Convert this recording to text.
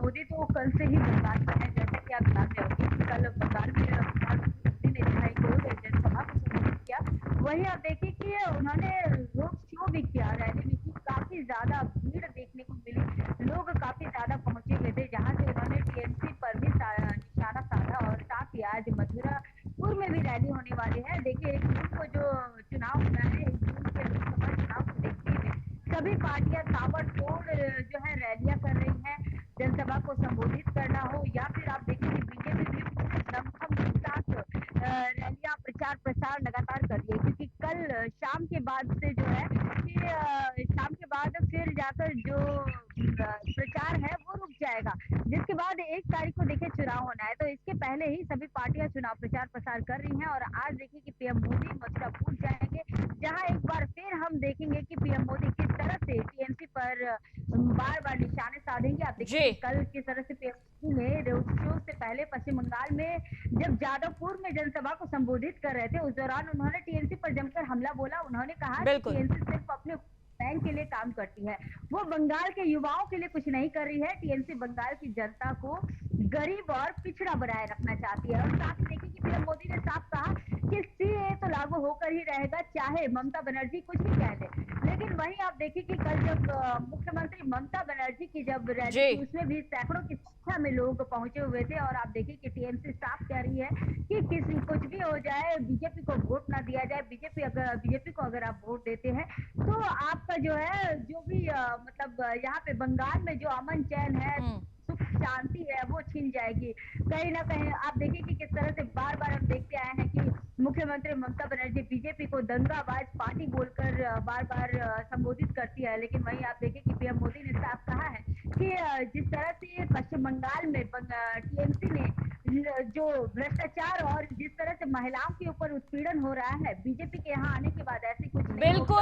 मोदी तो कल से ही बंगाल में है, जैसे कि आप जान रहे होंगे कि कल बंगाल में प्रधानमंत्री मोदी ने जो है एक जनसभा को संबोधित किया। वहीं आप देखिए कि उन्होंने रोड शो भी किया, रैली भी की, काफ़ी ज़्यादा भीड़ देखने को मिली। लोग काफ़ी ज़्यादा पहुँचे हुए थे, जहाँ से उन्होंने टीएमसी पर भी निशाना साधा और साथ ही आज मथुरापुर में भी रैली होने वाली है। देखिए 1 जून को जो चुनाव होना है, 1 जून के लोकसभा चुनाव को देखते हुए सभी पार्टियां ताबड़तोड़ जो है रैलियां कर रही हैं। जनसभा को संबोधित करना हो या फिर आप देखिए कि बीजेपी भी पूरे दमखम के साथ रैलियां प्रचार प्रसार लगातार कर रही है, क्योंकि कल शाम के बाद से जो है कि शाम के बाद फिर जाकर जो प्रचार है वो रुक जाएगा, जिसके बाद 1 तारीख को देखिए चुनाव होना है। तो इसके पहले ही सभी पार्टियां चुनाव प्रचार प्रसार कर रही हैं और आज देखिए कि पीएम मोदी मथुरापुर जाएंगे, जहां एक बार फिर हम देखेंगे कि पीएम मोदी किस तरह से टीएमसी पर बार बार निशाने साधेंगे। आप देखिए जी। कि कल किस तरह से पीएम मोदी ने रोड शो से पहले पश्चिम बंगाल में जब जादवपुर में जनसभा को संबोधित कर रहे थे, उस दौरान उन्होंने टीएमसी पर जमकर हमला बोला। उन्होंने कहा कि बिल्कुल। टीएमसी सिर्फ अपने बैंक के लिए काम करती है, वो बंगाल के युवाओं के लिए कुछ नहीं कर रही है। टीएमसी बंगाल की जनता को गरीब और पिछड़ा बनाए रखना चाहती है। और साथ ही देखिए कि पीएम मोदी ने साफ कहा कि सीएए तो लागू होकर ही रहेगा, चाहे ममता बनर्जी कुछ भी कह ले। लेकिन वहीं आप देखिए कि कल जब मुख्यमंत्री ममता बनर्जी की जब रैली जी। थी, उसमें भी सैकड़ों की संख्या में लोग पहुंचे हुए थे। और आप देखिए कि टीएमसी साफ कह रही है कि किसी कुछ भी हो जाए, बीजेपी को वोट ना दिया जाए। बीजेपी को अगर आप वोट देते हैं तो आपका जो है जो भी मतलब यहाँ पे बंगाल में जो अमन चैन है, हम्म। सुख शांति है, वो छिन जाएगी। कहीं ना कहीं आप देखिए कि किस तरह से बार बार हम देखते आए हैं कि मुख्यमंत्री ममता बनर्जी बीजेपी को दंगाबाज पार्टी बोलकर बार बार संबोधित करती है। लेकिन वहीं आप देखिए कि पीएम मोदी ने साफ कहा है कि जिस तरह से पश्चिम बंगाल में टीएमसी ने जो भ्रष्टाचार और जिस तरह से महिलाओं के ऊपर उत्पीड़न हो रहा है, बीजेपी के यहाँ आने के बाद ऐसी कुछ नहीं बिल्कुल। होगी।